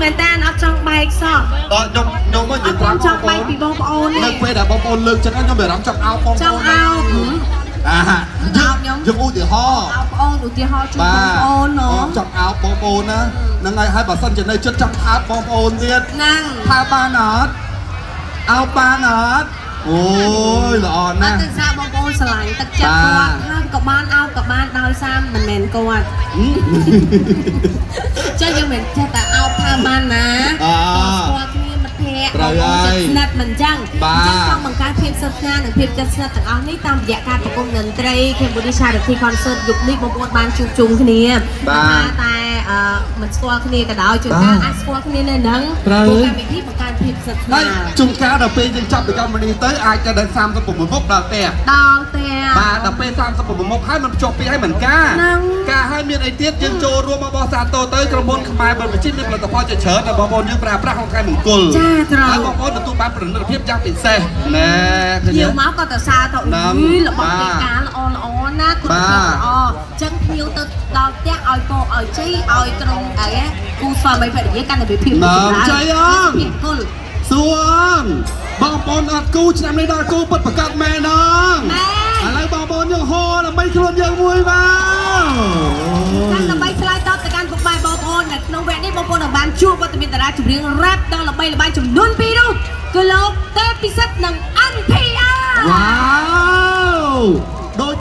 មែនតាអត់ចង់បែកសោះដល់ខ្ញុំមកនិយាយប្រាប់បងប្អូនពីបងប្អូននៅពេលដែលបងប្អូនលើកចឹងខ្ញុំមានអារម្មណ៍ចង់អោបបងប្អូនចង់អោបយើងឧទាហរណ៍អោបបងឧទាហរណ៍ជូនបងប្អូនណ៎ចង់អោបបងប្អូនណាហ្នឹងហើយបើសិនជានៅចិត្តចង់ថើបបងប្អូនទៀតហ្នឹងថើបបានអត់អោបបានអត់អូយល្អណាស់ទឹកសាបងប្អូនស្រឡាញ់ទឹកចិត្តគាត់ហើយក៏បានអោបក៏បានដោយសារមិនមែនគាត់ចឹងយើងមិនចេះតែអោបថាបានណាស្គាល់គ្នាមិត្តភក្តិបងប្អូនចិត្តស្និទ្ធមិនចឹងចង់បង្កើតភាពស្និទ្ធស្នាលនិងភាពចិត្តស្និទ្ធទាំងអស់នេះតាមរយៈការប្រគំតន្ត្រី Cambodia Charity Concert យុគនេះបងប្អូនបានជួបជុំគ្នាតែមិនស្គាល់គ្នាក៏ដោយជួនកាលអាចស្គាល់គ្នានៅនឹងព្រោះកម្មវិធីបង្កើតភាពស្និទ្ធស្នាលជួនកាលដល់ពេលយើងចាប់ពីកម្មវិធីទៅអាចទៅដល់36មុខដល់ផ្ទះបាទដល់ពេល36មុខហើយมันភ្ជាប់ពីឲ្យមិនការឲ្យមានអីទៀតយើងចូលរួមមកបោះសាទរទៅក្រុមហ៊ុនខ្មែរបរិវិជិតមានផលិតផលជាច្រើនដែលបងប្អូនយើងប្រើប្រាស់ក្នុងថ្ងៃមង្គលចាត្រូវហើយបងប្អូនទទួលបានប្រណិតភាពយ៉ាងពិសេសណែខ្ញុំមកក៏ទៅសារទៅរបស់កិច្ចការល្អណាគុណភាពល្អអញ្ចឹងភ្ញៀវទៅដល់ផ្ទះឲ្យពោឲ្យជ័យឲ្យក្រុមអីគូស្វាមីភរិយាកាន់តែភាពចម្រើនជ័យអងសួងបងប្អូនអត់គូឆ្នាំនេះដល់គូពិតប្រកាសមែនអងឥឡូវបងប្អូនយើងហោដើម្បីខ្លួនយើងមួយមកដើម្បីឆ្លើយតបទៅកាន់ពុកម៉ែបងប្អូននៅក្នុងវគ្គនេះបងប្អូនបានជួបវត្តមានតារាចម្រៀងរ៉ាប់ដ៏ល្បីល្បាញចំនួន2រូបគឺលោកទេពិសិដ្ឋនិង NPR វ៉ាវ